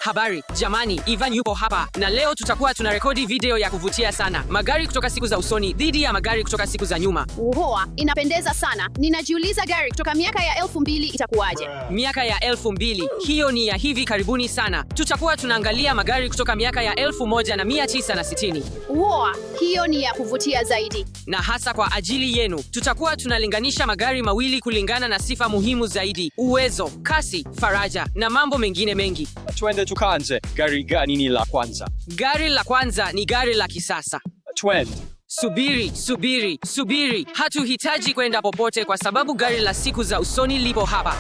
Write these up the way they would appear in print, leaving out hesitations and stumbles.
Habari, jamani, Ivan yupo hapa na leo tutakuwa tunarekodi video ya kuvutia sana. Magari kutoka siku za usoni dhidi ya magari kutoka siku za nyuma. Uhoa, inapendeza sana. Ninajiuliza gari kutoka miaka ya 2000 itakuwaje? Miaka ya 2000, hiyo ni ya hivi karibuni sana. Tutakuwa tunaangalia magari kutoka miaka ya 1960. Uhoa, hiyo ni ya kuvutia zaidi. Na hasa kwa ajili yenu, tutakuwa tunalinganisha magari mawili kulingana na sifa muhimu zaidi: uwezo, kasi, faraja na mambo mengine mengi. Twende tukaanze. Gari gani ni la kwanza? Gari la kwanza ni gari la kisasa. Twende. Subiri. Hatuhitaji kwenda popote kwa sababu gari la siku za usoni lipo hapa.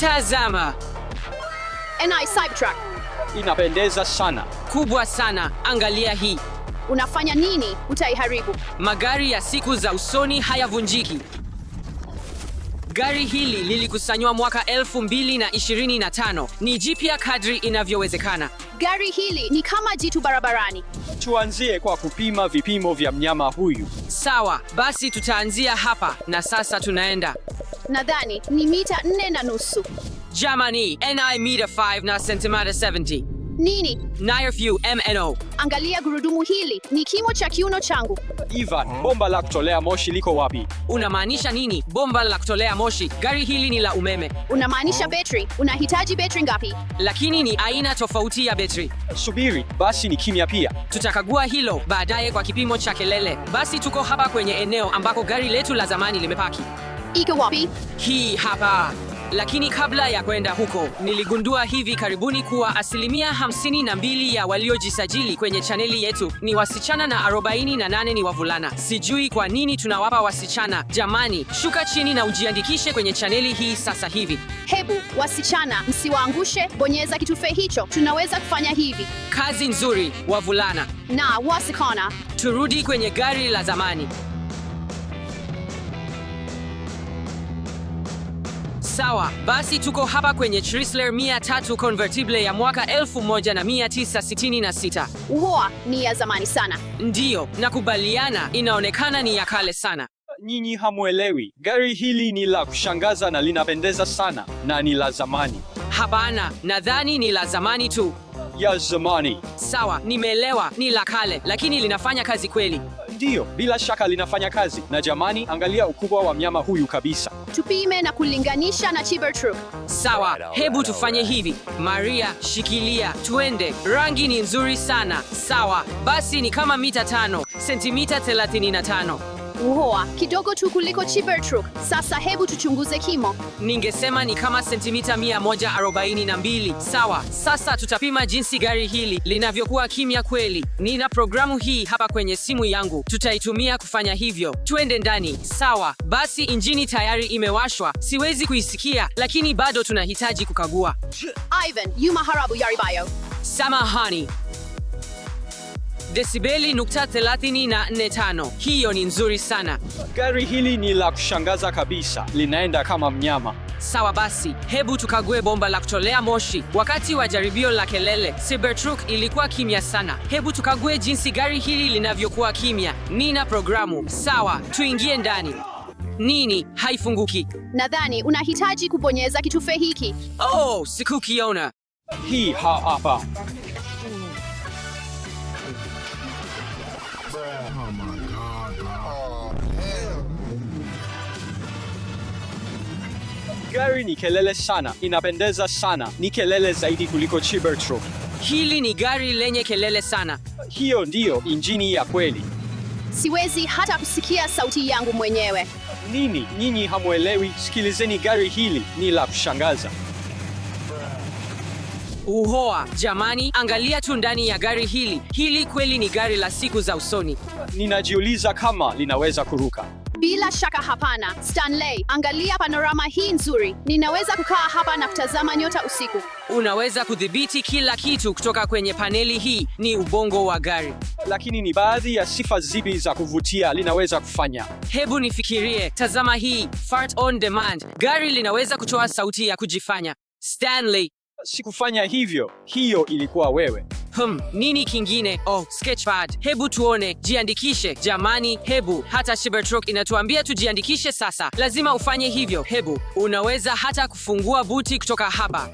Tazama. NI Cybertruck. Inapendeza sana. Kubwa sana. Angalia hii. Unafanya nini? Utaiharibu. Magari ya siku za usoni hayavunjiki. Gari hili lilikusanywa mwaka 2025. Ni jipya kadri inavyowezekana. Gari hili ni kama jitu barabarani. Tuanzie kwa kupima vipimo vya mnyama huyu. Sawa, basi tutaanzia hapa na sasa tunaenda. Nadhani ni mita 4.5. Jamani, NI mita 5 na sentimita 70. Nini? Nirefew MNO. Angalia gurudumu hili, ni kimo cha kiuno changu. Ivan, bomba la kutolea moshi liko wapi? Unamaanisha nini? Bomba la kutolea moshi? Gari hili ni la umeme. Unamaanisha betri? Unahitaji betri ngapi? Lakini ni aina tofauti ya betri. Subiri, basi ni kimya pia. Tutakagua hilo baadaye kwa kipimo cha kelele. Basi tuko hapa kwenye eneo ambako gari letu la zamani limepaki. Iko wapi? Hii hapa. Lakini kabla ya kwenda huko, niligundua hivi karibuni kuwa 52% ya waliojisajili kwenye chaneli yetu ni wasichana na 48 ni wavulana. Sijui kwa nini tunawapa wasichana. Jamani, shuka chini na ujiandikishe kwenye chaneli hii sasa hivi. Hebu, wasichana, msiwaangushe, bonyeza kitufe hicho. Tunaweza kufanya hivi. Kazi nzuri, wavulana. Na wasichana. Turudi kwenye gari la zamani. Sawa, basi tuko hapa kwenye Chrysler 300 convertible ya mwaka 1966. Uhoa, ni ya zamani sana. Ndiyo, nakubaliana, inaonekana ni ya kale sana. Nyinyi hamuelewi. Gari hili ni la kushangaza na linapendeza sana na ni la zamani. Hapana, nadhani ni la zamani tu. Ya zamani. Sawa, nimeelewa, ni la kale, lakini linafanya kazi kweli. Ndiyo, bila shaka linafanya kazi. Na jamani, angalia ukubwa wa mnyama huyu kabisa. Tupime na kulinganisha na Cybertruck. Sawa, hebu tufanye hivi. Maria, shikilia, twende. Rangi ni nzuri sana. Sawa, basi ni kama mita 5, sentimita 35. Uhoa, kidogo tu kuliko Cybertruck. Sasa hebu tuchunguze kimo. Ningesema ni kama sentimita 142. Sawa, sasa tutapima jinsi gari hili linavyokuwa kimya kweli. Nina programu hii hapa kwenye simu yangu. Tutaitumia kufanya hivyo. Twende ndani. Sawa, basi injini tayari imewashwa. Siwezi kuisikia, lakini bado tunahitaji kukagua. Ivan, yumaharabu yaribayo. Samahani. Desibeli .345. Hiyo ni nzuri sana. Gari hili ni la kushangaza kabisa. Linaenda kama mnyama. Sawa basi, hebu tukague bomba la kutolea moshi. Wakati wa jaribio la kelele, Cybertruck ilikuwa kimya sana. Hebu tukague jinsi gari hili linavyokuwa kimya. Nina programu. Sawa, tuingie ndani. Nini? Haifunguki. Nadhani unahitaji kubonyeza kitufe hiki. Oh, sikukiona. Hii hapa. Gari ni kelele sana, inapendeza sana. Ni kelele zaidi kuliko Cybertruck. Hili ni gari lenye kelele sana. Hiyo ndiyo injini ya kweli. Siwezi hata kusikia sauti yangu mwenyewe. Nini? Nyinyi hamuelewi? Sikilizeni, gari hili ni la kushangaza. Uhoa, jamani, angalia tu ndani ya gari hili. Hili kweli ni gari la siku za usoni. Ninajiuliza kama linaweza kuruka. Bila shaka hapana. Stanley, angalia panorama hii nzuri. Ninaweza kukaa hapa na kutazama nyota usiku. Unaweza kudhibiti kila kitu kutoka kwenye paneli hii. Ni ubongo wa gari. Lakini ni baadhi ya sifa zipi za kuvutia linaweza kufanya? Hebu nifikirie. Tazama hii, fart on demand. Gari linaweza kutoa sauti ya kujifanya. Stanley. Sikufanya hivyo. Hiyo ilikuwa wewe. Nini kingine? Oh, Sketchpad. Hebu tuone, jiandikishe. Jamani, hebu. Hata Cybertruck inatuambia tujiandikishe sasa. Lazima ufanye hivyo. Hebu. Unaweza hata kufungua buti kutoka hapa.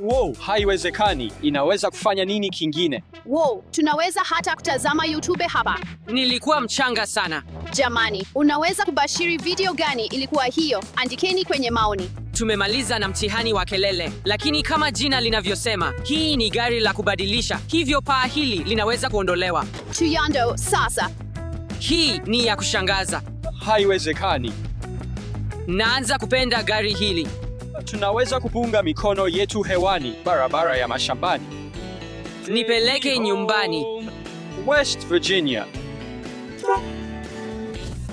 Wow, haiwezekani. Inaweza kufanya nini kingine? Wow, tunaweza hata kutazama YouTube hapa. Nilikuwa mchanga sana. Jamani, unaweza kubashiri video gani ilikuwa hiyo? Andikeni kwenye maoni. Tumemaliza na mtihani wa kelele, lakini kama jina linavyosema, hii ni gari la kubadilisha, hivyo paa hili linaweza kuondolewa. Tuyando sasa. Hii ni ya kushangaza. Haiwezekani. Naanza kupenda gari hili. Tunaweza kupunga mikono yetu hewani, barabara ya mashambani. Nipeleke nyumbani. West Virginia.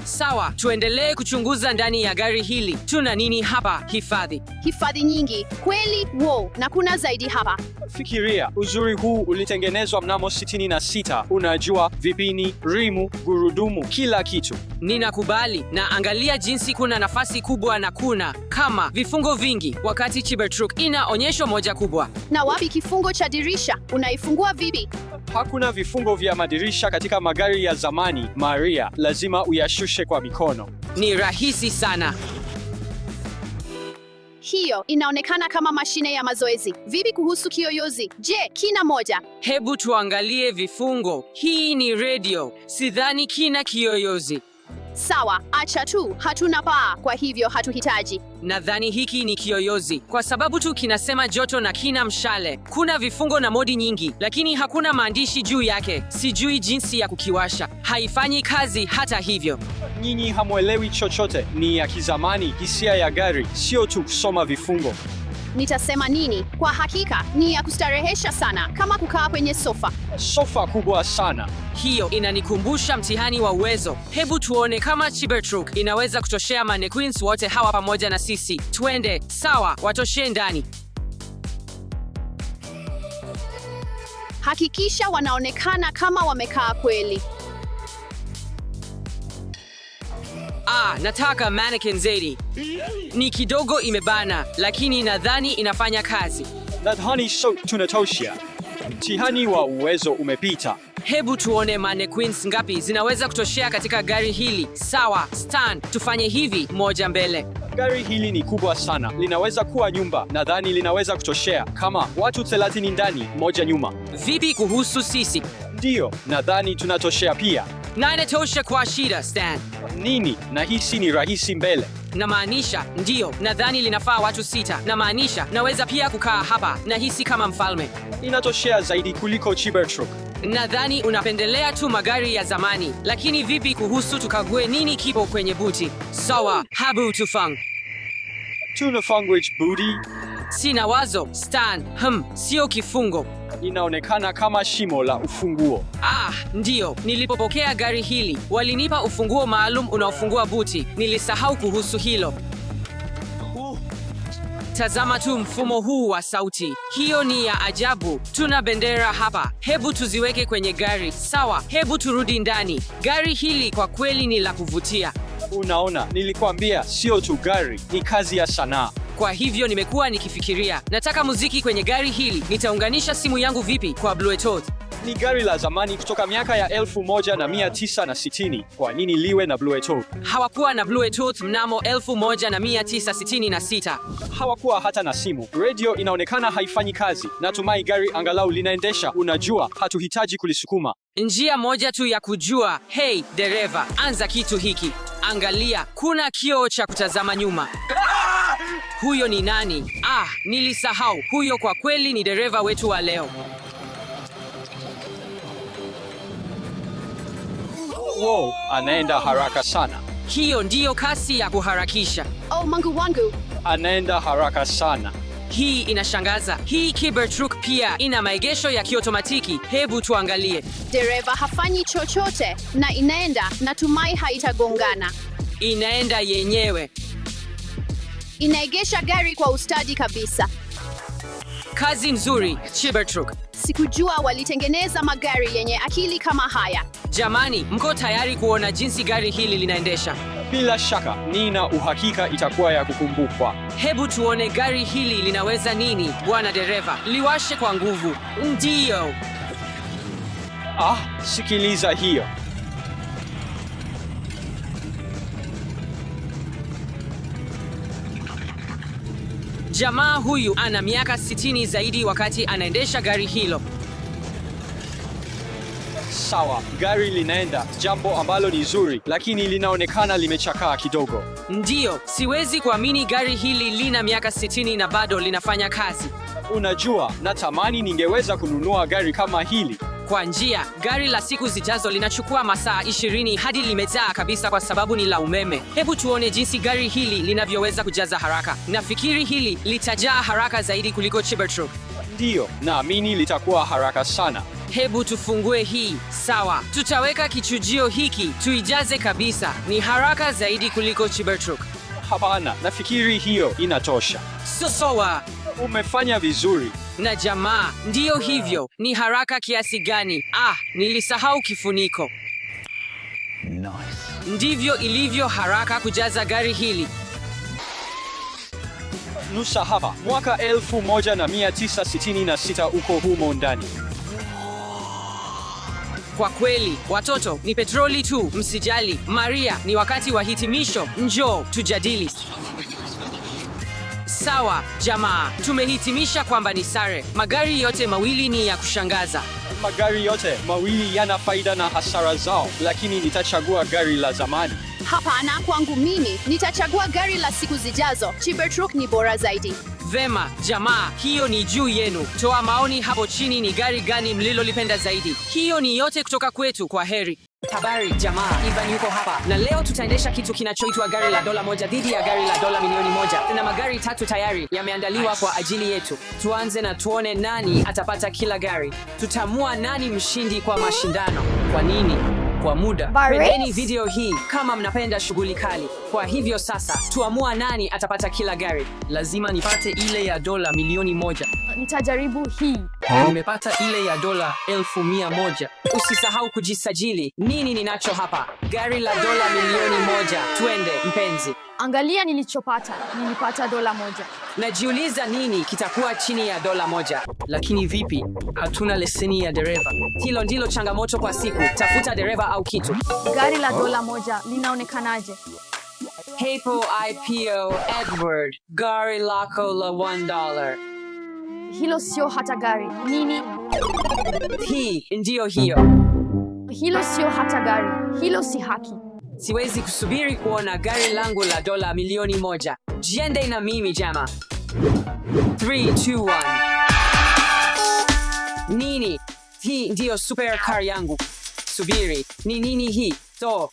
Sawa, tuendelee kuchunguza ndani ya gari hili. Tuna nini hapa? Hifadhi nyingi. Kweli? Wow, na kuna zaidi hapa. Fikiria, uzuri huu ulitengenezwa mnamo 66. Unajua, vipini, rimu, gurudumu, kila kitu. Ninakubali, na angalia jinsi kuna nafasi kubwa na kuna kama vifungo vingi, wakati Cybertruck ina onyesho moja kubwa. Na wapi kifungo cha dirisha? Unaifungua vipi? Hakuna vifungo vya madirisha katika magari ya zamani, Maria. Lazima uyashushe kwa mikono. Ni rahisi sana. Hiyo inaonekana kama mashine ya mazoezi. Vipi kuhusu kiyoyozi? Je, kina moja? Hebu tuangalie vifungo. Hii ni radio. Sidhani kina kiyoyozi. Sawa, acha tu. Hatuna paa, kwa hivyo hatuhitaji. Nadhani hiki ni kiyoyozi kwa sababu tu kinasema joto na kina mshale. Kuna vifungo na modi nyingi, lakini hakuna maandishi juu yake. Sijui jinsi ya kukiwasha. Haifanyi kazi hata hivyo. Nyinyi hamuelewi chochote. Ni ya kizamani. Hisia ya gari sio tu kusoma vifungo. Nitasema nini? Kwa hakika ni ya kustarehesha sana, kama kukaa kwenye sofa. Sofa kubwa sana. Hiyo inanikumbusha mtihani wa uwezo. Hebu tuone kama Cybertruck inaweza kutoshea mannequins wote hawa pamoja na sisi. Twende. Sawa, watoshee ndani. Hakikisha wanaonekana kama wamekaa kweli. Nataka mannequin zaidi. Ni kidogo imebana, lakini nadhani inafanya kazi. Nadhani tunatosha. Mtihani wa uwezo umepita. Hebu tuone mannequins ngapi zinaweza kutoshea katika gari hili. Sawa, Stan, tufanye hivi, moja mbele. Gari hili ni kubwa sana. Linaweza kuwa nyumba. Nadhani linaweza kutoshea kama watu 30 ndani, moja nyuma. Vipi kuhusu sisi? Ndiyo, nadhani tunatoshea pia. Na inatosha kwa shida, Stan. Nini? Nahisi ni rahisi mbele. Namaanisha, ndiyo, nadhani linafaa watu 6. Namaanisha, naweza pia kukaa hapa. Nahisi kama mfalme. Inatoshea zaidi kuliko Cybertruck. Nadhani unapendelea tu magari ya zamani, lakini vipi kuhusu tukague nini kipo kwenye buti? Sawa, habu tufang. Tunafungwich booty. Sina wazo, Stan. Sio kifungo. Inaonekana kama shimo la ufunguo. Ndiyo, nilipopokea gari hili, walinipa ufunguo maalum unaofungua buti. Nilisahau kuhusu hilo. Tazama tu mfumo huu wa sauti. Hiyo ni ya ajabu. Tuna bendera hapa. Hebu tuziweke kwenye gari. Sawa, hebu turudi ndani. Gari hili kwa kweli ni la kuvutia. Unaona, nilikwambia sio tu gari, ni kazi ya sanaa. Kwa hivyo nimekuwa nikifikiria, nataka muziki kwenye gari hili. Nitaunganisha simu yangu vipi kwa Bluetooth? Ni gari la zamani kutoka miaka ya 1960. Kwa nini liwe na Bluetooth? Hawakuwa na Bluetooth mnamo 1966. Hawakuwa hata na simu. Radio inaonekana haifanyi kazi. Natumai gari angalau linaendesha. Unajua, hatuhitaji kulisukuma. Njia moja tu ya kujua. Hey, dereva, anza kitu hiki. Angalia, kuna kioo cha kutazama nyuma. Huyo ni nani? Nilisahau. Huyo kwa kweli ni dereva wetu wa leo. Wow, anaenda haraka sana. Hiyo ndiyo kasi ya kuharakisha. Oh, Mungu wangu. Anaenda haraka sana. Hii inashangaza. Hii Cybertruck pia ina maegesho ya kiotomatiki. Hebu tuangalie. Dereva hafanyi chochote na inaenda. Natumai haitagongana. Inaenda yenyewe. Inaegesha gari kwa ustadi kabisa. Kazi nzuri, Cybertruck. Sikujua walitengeneza magari yenye akili kama haya. Jamani, mko tayari kuona jinsi gari hili linaendesha? Bila shaka, nina uhakika itakuwa ya kukumbukwa. Hebu tuone gari hili linaweza nini, bwana dereva. Liwashe kwa nguvu. Ndiyo. Sikiliza hiyo. Jamaa huyu ana miaka 60 zaidi wakati anaendesha gari hilo. Sawa, gari linaenda, jambo ambalo ni zuri, lakini linaonekana limechakaa kidogo. Ndiyo, siwezi kuamini gari hili lina miaka 60 na bado linafanya kazi. Unajua, natamani ningeweza kununua gari kama hili. Kwa njia, gari la siku zijazo linachukua masaa 20 hadi limejaa kabisa kwa sababu ni la umeme. Hebu tuone jinsi gari hili linavyoweza kujaza haraka. Nafikiri hili litajaa haraka zaidi kuliko Cybertruck. Ndiyo, naamini litakuwa haraka sana. Hebu tufungue hii. Sawa, tutaweka kichujio hiki, tuijaze kabisa. Ni haraka zaidi kuliko Cybertruck. Hapana, nafikiri hiyo inatosha. Sawa. Umefanya vizuri. Na jamaa, ndiyo hivyo. Ni haraka kiasi gani? Nilisahau kifuniko. Nice. Ndivyo ilivyo haraka kujaza gari hili. Nusa hapa, mwaka 1966 uko humo ndani. Kwa kweli, watoto, ni petroli tu, msijali. Maria, ni wakati wa hitimisho. Njoo, tujadili. Sawa, jamaa, tumehitimisha kwamba ni sare. Magari yote mawili ni ya kushangaza. Magari yote mawili yana faida na hasara zao, lakini nitachagua gari la zamani. Hapana, kwangu mimi nitachagua gari la siku zijazo. Cybertruck ni bora zaidi. Vema, jamaa, hiyo ni juu yenu. Toa maoni hapo chini, ni gari gani mlilolipenda zaidi. Hiyo ni yote kutoka kwetu. Kwa heri. Habari jamaa, Ivan yuko hapa na leo tutaendesha kitu kinachoitwa gari la $1 dhidi ya gari la $1,000,000. Na magari 3 tayari yameandaliwa kwa ajili yetu. Tuanze na tuone nani atapata kila gari. Tutamua nani mshindi kwa mashindano. Kwa nini? Kwa muda. Pendeni video hii kama mnapenda shughuli kali. Kwa hivyo sasa, tuamua nani atapata kila gari. Lazima nipate ile ya $1,000,000. Nitajaribu hii. Nimepata ile ya $100,000. Usisahau kujisajili. Nini ninacho hapa? Gari la $1,000,000. Twende mpenzi. Angalia nilichopata. Nilipata $1. Najiuliza nini kitakuwa chini ya $1. Lakini vipi? Hatuna leseni ya dereva. Hilo ndilo changamoto kwa siku. Tafuta dereva au kitu. Gari la $1 linaonekanaje? Hapo IPO Edward. Gari lako la $1. Hilo sio hata gari. Nini? Hii ndiyo hiyo. Hilo sio hata gari. Hilo si haki. Siwezi kusubiri kuona gari langu la $1,000,000. Jiende na mimi jama. 3, 2, 1. Nini? Hii ndiyo supercar yangu. Subiri, ni nini hii?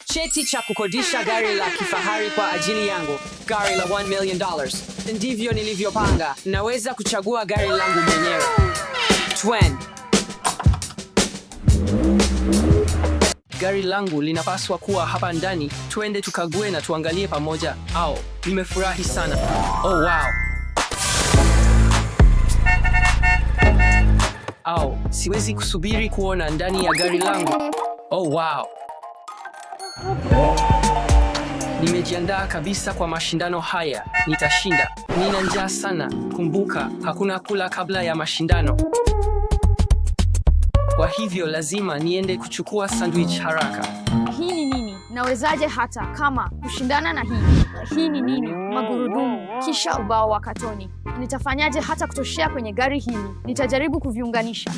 Cheti cha kukodisha gari la kifahari kwa ajili yangu. Gari la $1,000,000. Ndivyo nilivyopanga. Naweza kuchagua gari langu mwenyewe. Gari langu linapaswa kuwa hapa ndani. Twende tukague na tuangalie pamoja. Nimefurahi sana. Wow. Siwezi kusubiri kuona ndani ya gari langu. Wow. Nimejiandaa kabisa kwa mashindano haya. Nitashinda. Nina njaa sana. Kumbuka, hakuna kula kabla ya mashindano. Kwa hivyo lazima niende kuchukua sandwich haraka. Hii ni nini? Nawezaje hata kama kushindana na hii? Hii ni nini? Magurudumu, kisha ubao wa katoni. Nitafanyaje hata kutoshea kwenye gari hili? Nitajaribu kuviunganisha.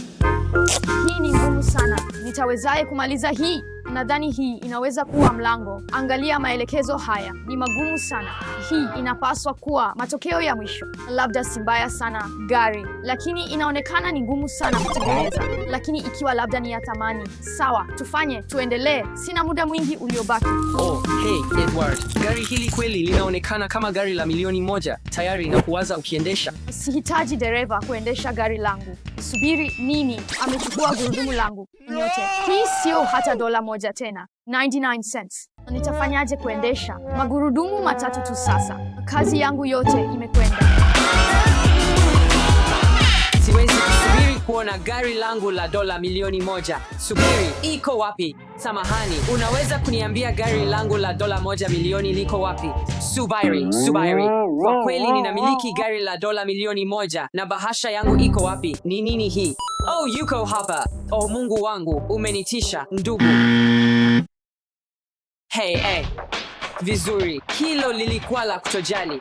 Hii ni ngumu sana. Nitawezaje kumaliza hii? Nadhani hii inaweza kuwa mlango. Angalia maelekezo haya. Ni magumu sana. Hii inapaswa kuwa matokeo ya mwisho. Labda si mbaya sana gari, lakini inaonekana ni ngumu sana kutengeneza. Lakini ikiwa labda ni ya thamani. Sawa, tuendelee. Sina muda mwingi uliobaki. Hey Edward. Gari hili kweli linaonekana kama gari la $1,000,000. Tayari na kuwaza ukiendesha. Sihitaji dereva kuendesha gari langu. Subiri, nini? Amechukua gurudumu langu. Nyote. Hii sio hata $1 tena. 99 cents. Nitafanyaje kuendesha? Magurudumu matatu tu sasa. Kazi yangu yote imekwenda. Siwezi kusubiri kuona gari langu la $1,000,000. Subiri, iko wapi? Samahani, unaweza kuniambia gari langu la $1 milioni liko wapi? Subiri. Kwa kweli ninamiliki gari la $1 milioni na bahasha yangu iko wapi? Ni nini hii? Oh, yuko hapa. Oh, Mungu wangu, umenitisha, ndugu. Hey. Vizuri, hilo lilikuwa la kutojali.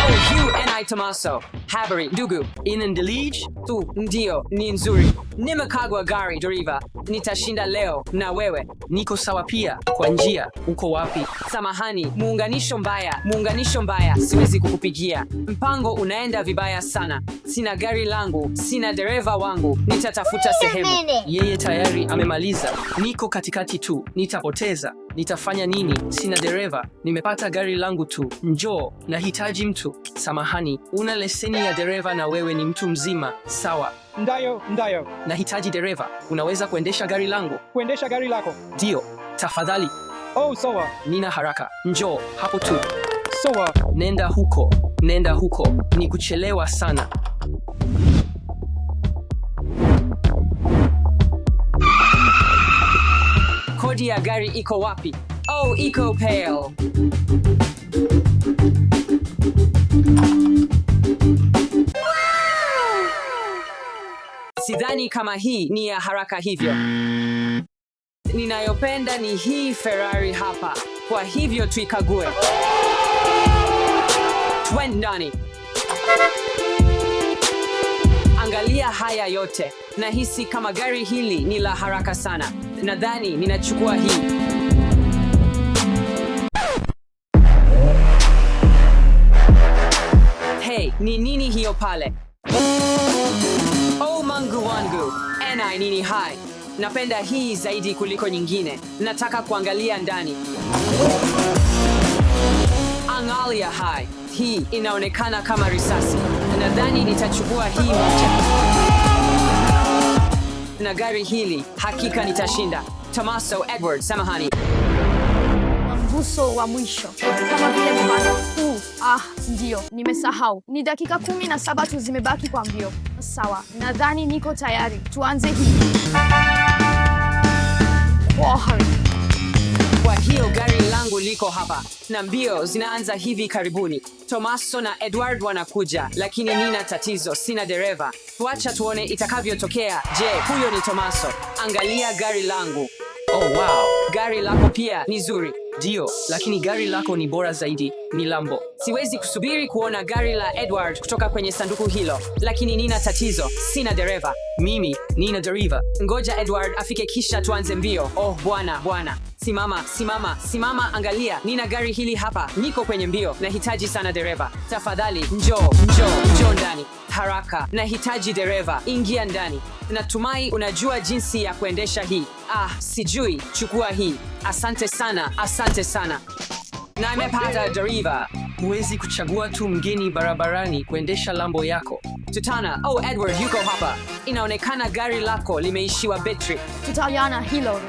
Oh, Hugh and Tomaso. Habari, ndugu. Inaendelea? Tu, ndio, ni nzuri. Nimekagua gari dereva. Nitashinda leo, na wewe? Niko sawa pia. Kwa njia, uko wapi? Samahani, muunganisho mbaya. Siwezi kukupigia. Mpango unaenda vibaya sana. Sina gari langu, sina dereva wangu. Nitatafuta sehemu. Yeye tayari amemaliza. Niko katikati tu. Nitapoteza. Nitafanya nini? Sina dereva. Nimepata gari langu tu. Njoo, nahitaji mtu. Samahani, una leseni ya dereva na wewe ni mtu mzima. Sawa. Ndayo. Nahitaji dereva. Unaweza kuendesha gari langu? Kuendesha gari lako? Ndio. Tafadhali. Oh, sawa. Nina haraka. Njoo, hapo tu. Sawa. Nenda huko. Ni kuchelewa sana. Kodi ya gari iko wapi? Oh, iko pale. Sidhani kama hii ni ya haraka hivyo. Ninayopenda ni hii Ferrari hapa. Kwa hivyo tuikague. Twende ndani. Angalia haya yote. Nahisi kama gari hili ni la haraka sana. Nadhani ninachukua hii. Hey, ni nini hiyo pale? Oh, Mungu wangu. Nini hai? Napenda hii zaidi kuliko nyingine. Nataka kuangalia ndani. Angalia hai. Hii inaonekana kama risasi. Nadhani nitachukua hii moja. Na gari hili hakika nitashinda. Tomaso Edward, samahani. Mguso wa mwisho. Kama vile mfano huu. Ndio, nimesahau. Ni dakika 17 tu zimebaki kwa mbio. Sawa, nadhani niko tayari. Tuanze hii. Kwa hiyo gari langu liko hapa na mbio zinaanza hivi karibuni. Tomaso na Edward wanakuja, lakini nina tatizo, sina dereva. Tuacha tuone itakavyotokea. Je, huyo ni Tomaso? Angalia gari langu. Oh, wow. Gari lako pia ni zuri. Ndio, lakini gari lako ni bora zaidi. Ni Lambo. Siwezi kusubiri kuona gari la Edward kutoka kwenye sanduku hilo, lakini nina tatizo, sina dereva. Mimi nina dereva. Ngoja Edward afike kisha tuanze mbio. Oh, bwana. Simama, angalia. Nina gari hili hapa. Niko kwenye mbio. Nahitaji sana dereva. Tafadhali, njoo ndani. Haraka. Nahitaji dereva. Ingia ndani. Natumai unajua jinsi ya kuendesha hii. Sijui. Chukua hii. Asante sana. Na nimepata dereva. Huwezi kuchagua tu mgeni barabarani kuendesha Lambo yako. Tutana. Oh, Edward yuko hapa. Inaonekana gari lako limeishiwa betri. Tutaliana hilo.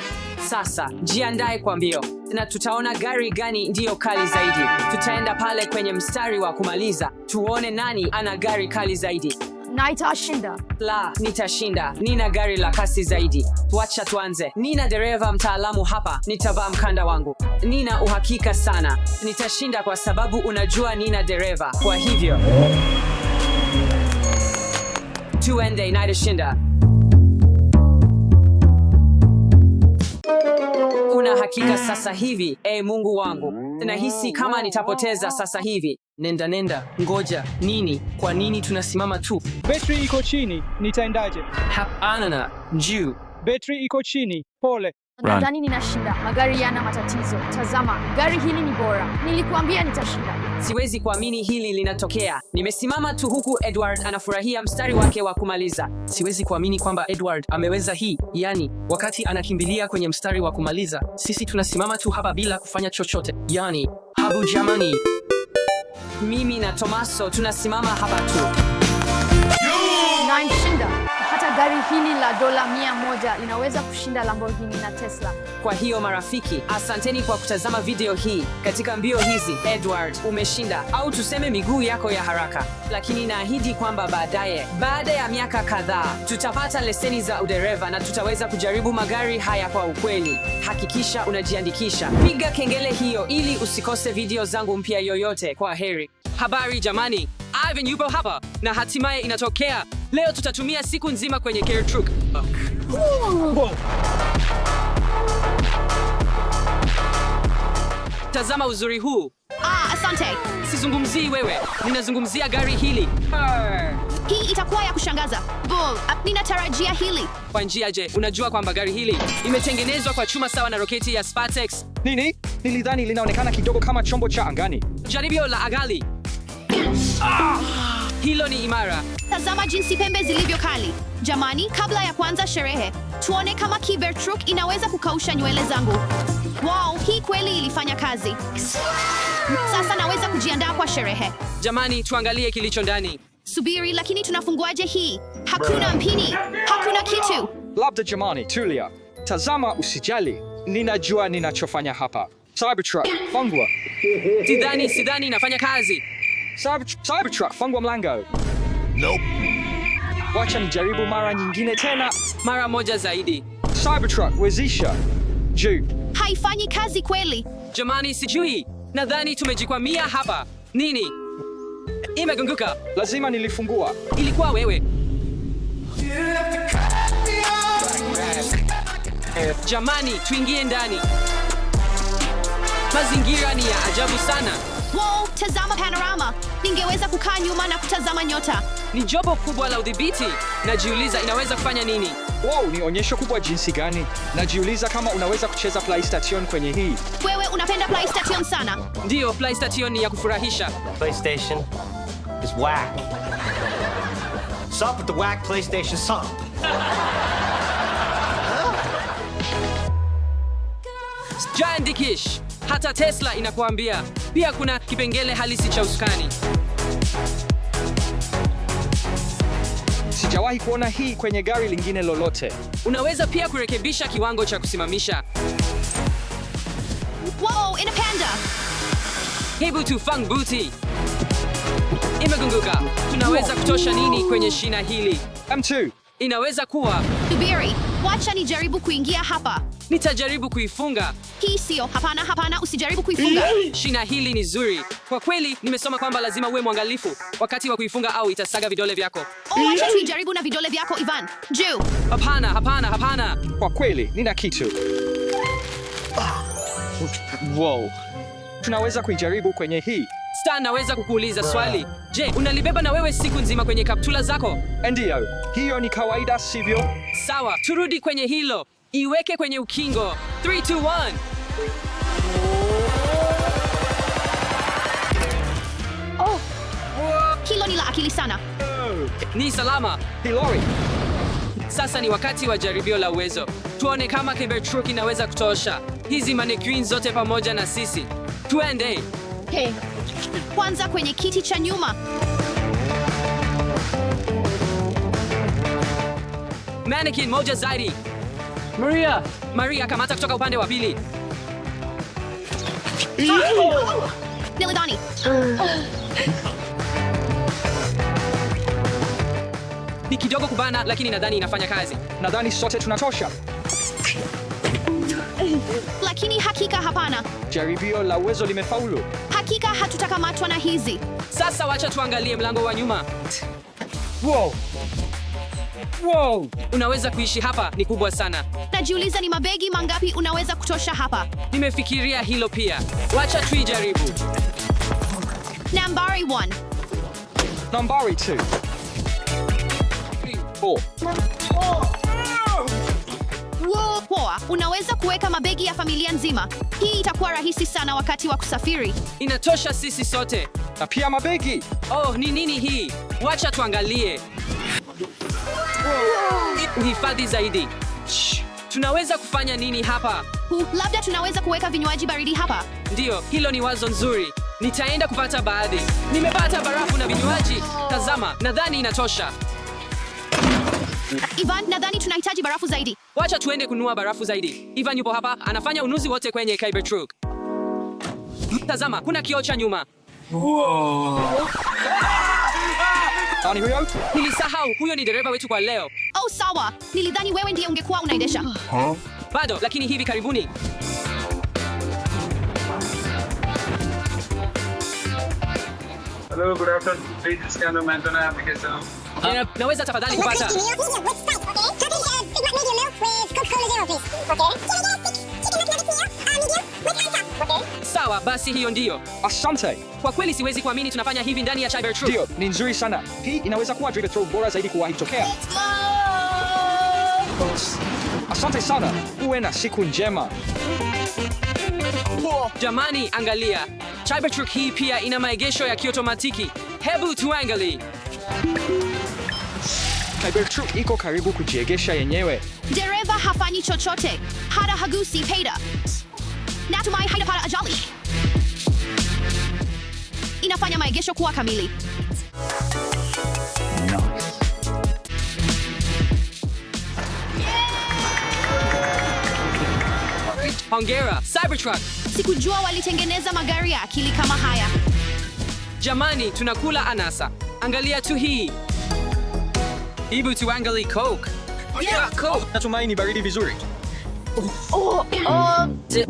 Sasa, jiandae kwa mbio. Na tutaona gari gani ndiyo kali zaidi. Tutaenda pale kwenye mstari wa kumaliza. Tuone nani ana gari kali zaidi. Na itashinda. La, nitashinda. Nina gari la kasi zaidi. Tuacha tuanze. Nina dereva mtaalamu hapa. Nitavaa mkanda wangu. Nina uhakika sana. Nitashinda kwa sababu unajua nina dereva. Kwa hivyo tuende, nitashinda. Una hakika sasa hivi? Mungu wangu. Nahisi kama nitapoteza sasa hivi. Nenda. Ngoja. Nini? Kwa nini tunasimama tu? Betri iko chini. Nitaendaje? Hapana. Juu. Betri iko chini. Pole. Nadhani ninashinda. Magari yana matatizo. Tazama, gari hili ni bora. Nilikuambia nitashinda. Siwezi kuamini hili linatokea. Nimesimama tu huku Edward anafurahia mstari wake wa kumaliza. Siwezi kuamini kwamba Edward ameweza hii. Yaani, wakati anakimbilia kwenye mstari wa kumaliza, sisi tunasimama tu hapa bila kufanya chochote. Yaani, habu jamani. Mimi na Tomaso tunasimama hapa tu. Nashinda. Hata Gari hili la dola 100 linaweza kushinda Lamborghini na Tesla. Kwa hiyo marafiki, asanteni kwa kutazama video hii. Katika mbio hizi, Edward, umeshinda, au tuseme miguu yako ya haraka. Lakini naahidi kwamba baadaye, baada ya miaka kadhaa, tutapata leseni za udereva na tutaweza kujaribu magari haya kwa ukweli. Hakikisha unajiandikisha. Piga kengele hiyo ili usikose video zangu mpya yoyote. Kwa heri. Habari jamani, Ivan yupo hapa na hatimaye inatokea. Leo tutatumia siku nzima kwenye Care Truck. Tazama uzuri huu. Asante. Sizungumzii wewe, ninazungumzia gari hili. Hii itakuwa ya kushangaza. Bull, ninatarajia hili. Kwa njia je, unajua kwamba gari hili imetengenezwa kwa chuma sawa na roketi ya SpaceX? Nini? Nilidhani linaonekana kidogo kama chombo cha angani. Jaribio la agali. Hilo ni imara. Tazama jinsi pembe zilivyo kali. Jamani, kabla ya kuanza sherehe, tuone kama Cybertruck inaweza kukausha nywele zangu. Wow, hii kweli ilifanya kazi. Sasa naweza kujiandaa kwa sherehe. Jamani, tuangalie kilicho ndani. Subiri, lakini tunafunguaje hii? Hakuna mpini, hakuna kitu. Labda jamani, tulia. Tazama, usijali. Ninajua ninachofanya hapa. Cybertruck, fungua. Sidhani inafanya kazi. Cybertruck, fungua mlango. Nope. Wacha nijaribu mara nyingine tena. Mara moja zaidi. Cybertruck, wezisha. Juu. Haifanyi kazi kweli. Jamani, sijui. Nadhani tumejikwamia hapa. Nini? Imegunguka. Lazima nilifungua. Ilikuwa wewe. Jamani, tuingie ndani. Mazingira ni ya ajabu sana. Wow, tazama panorama. Ningeweza kukaa nyuma na kutazama nyota. Ni jopo kubwa la udhibiti. Najiuliza inaweza kufanya nini? Wow, ni onyesho kubwa jinsi gani. Najiuliza kama unaweza kucheza PlayStation kwenye hii. Wewe unapenda PlayStation sana. Ndiyo, PlayStation ni ya kufurahisha. PlayStation is whack. Sup with the whack PlayStation sup. Jiandikish. Hata Tesla inakuambia. Pia kuna kipengele halisi cha usukani. Sijawahi kuona hii kwenye gari lingine lolote. Unaweza pia kurekebisha kiwango cha kusimamisha. Wow, inapanda. Hebu tufang buti. Imegunguka. Tunaweza kutosha nini kwenye shina hili? M2. Inaweza kuwa. Subiri, wacha nijaribu kuingia hapa. Nitajaribu kuifunga. Hii sio. Hapana, usijaribu kuifunga. Shina hili ni zuri. Kwa kweli, nimesoma kwamba lazima uwe mwangalifu wakati wa kuifunga au itasaga vidole vyako. Wacha tuijaribu na vidole vyako, Ivan. Juu. Hapana. Kwa kweli, nina kitu. Wow. Tunaweza kuijaribu kwenye hii. Stan, naweza kukuuliza swali. Je, unalibeba na wewe siku nzima kwenye kaptula zako? Ndio. Hiyo ni kawaida, sivyo? Sawa, turudi kwenye hilo. Iweke kwenye ukingo. 3, 2, 1. Hilo ni la akili sana. Ni salama. Hilari. Sasa ni wakati wa jaribio la uwezo. Tuone kama Cybertruck inaweza kutosha hizi mannequin zote pamoja na sisi. Tuende. Hey. Kwanza kwenye kiti cha nyuma. Mannequin moja zaidi. Maria, kamata kutoka upande wa pili. Nilidhani. Ni kidogo kubana, lakini nadhani inafanya kazi. Nadhani sote tunatosha. Lakini hakika hapana. Jaribio la uwezo limefaulu. Hakika hatutakamatwa na hizi. Sasa wacha tuangalie mlango wa nyuma. Wow. Unaweza kuishi hapa, ni kubwa sana. Najiuliza ni mabegi mangapi unaweza kutosha hapa. Nimefikiria hilo pia. Wacha tuijaribu. Nambari 1. Nambari 2. 4. Poa, unaweza kuweka mabegi ya familia nzima. Hii itakuwa rahisi sana wakati wa kusafiri. Inatosha sisi sote. Na pia mabegi. Oh, ni nini hii? Wacha tuangalie. Uhifadhi zaidi. Shh. Tunaweza kufanya nini hapa? Labda tunaweza kuweka vinywaji baridi hapa. Ndiyo, hilo ni wazo nzuri. Nitaenda kupata baadhi. Nimepata barafu na vinywaji. Tazama, nadhani inatosha. Ivan, nadhani tunahitaji barafu zaidi. Wacha tuende kununua barafu zaidi. Ivan yupo hapa, anafanya unuzi wote kwenye Cybertruck. Tazama, kuna kioo cha nyuma. Nani huyo? Nilisahau, huyo ni dereva wetu kwa leo. Oh, sawa. Nilidhani wewe ndiye ungekuwa unaendesha. Bado, lakini hivi karibuni. Hello, good afternoon. Please scan the Mantona application. Naweza tafadhali kupata. Sawa, basi hiyo ndiyo. Asante. Kwa kweli siwezi kuamini tunafanya hivi ndani ya Cybertruck. Ndio, ni nzuri sana. Hii inaweza kuwa drive-thru bora zaidi kuwahi tokea. Asante sana. Uwe na siku njema. Jamani, angalia. Cybertruck hii pia ina maegesho ya kiotomatiki. Hebu tuangalie. Cybertruck iko karibu kujiegesha yenyewe. Dereva hafanyi chochote. Hata hagusi peda. Natumai haitapata ajali. Inafanya maegesho kuwa kamili. Hongera, Cybertruck. Sikujua walitengeneza magari ya akili kama haya. Jamani, tunakula anasa. Angalia tu hii. Hebu tuangalie Coke. Coke. Natumai ni baridi vizuri.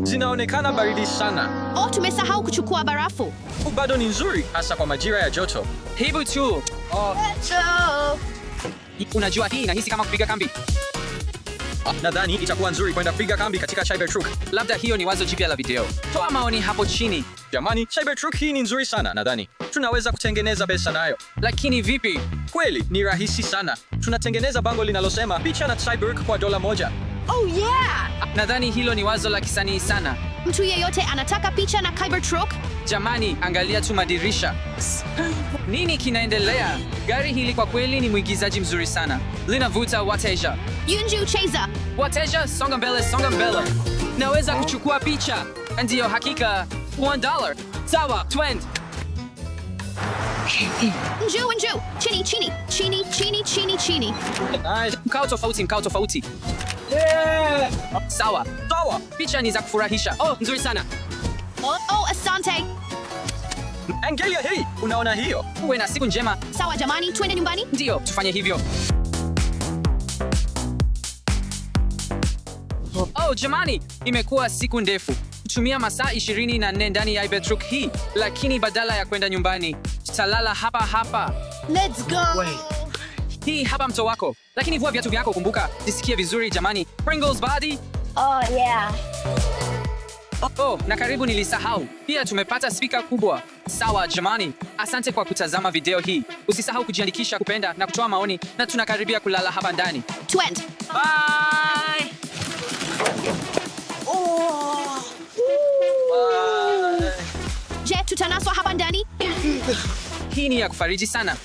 Zinaonekana baridi sana. Oh, tumesahau kuchukua barafu. Bado ni nzuri hasa kwa majira ya joto. Hebu tu. Unajua hii nahisi kama kupiga kambi. Nadhani itakuwa nzuri kwenda piga kambi katika Cybertruck. Labda hiyo ni wazo jipya la video. Toa maoni hapo chini. Jamani, Cybertruck hii ni nzuri sana nadhani. Tunaweza kutengeneza pesa nayo. Lakini vipi? Kweli, ni rahisi sana. Tunatengeneza bango linalosema picha na Cybertruck kwa $1. Oh yeah! Nadhani hilo ni wazo la kisanii sana. Mtu yeyote anataka picha na Cybertruck? Jamani, angalia tu madirisha. Nini kinaendelea? Gari hili kwa kweli ni mwigizaji mzuri sana. Linavuta wateja. Yunju Cheza. Wateja, songa mbele, songa mbele. Naweza kuchukua picha. Ndiyo, hakika. $1. Sawa, twend. Nju. Chini, chini. Chini, chini, chini, chini. Mkao tofauti, mkao tofauti. Sawa. Sawa. Picha ni za kufurahisha. Oh, nzuri sana. Oh, asante. Angalia hii. Unaona hiyo? Uwe na siku njema. Sawa jamani, twende nyumbani? Ndiyo, tufanye hivyo. Oh, jamani, imekuwa siku ndefu. Kutumia masaa 24 ndani ya Cybertruck hii, lakini badala ya kwenda nyumbani, tutalala hapa. Let's go. Hii hapa mto wako. Lakini vua viatu vyako, kumbuka. Jisikie vizuri jamani. Pringles body. Oh yeah. Oh, na karibu nilisahau. Pia tumepata spika kubwa. Sawa jamani. Asante kwa kutazama video hii. Usisahau kujiandikisha, kupenda na kutoa maoni, na tunakaribia kulala hapa ndani. Twend. Bye. Je, tutanaswa hapa ndani? Hii ni ya kufariji sana.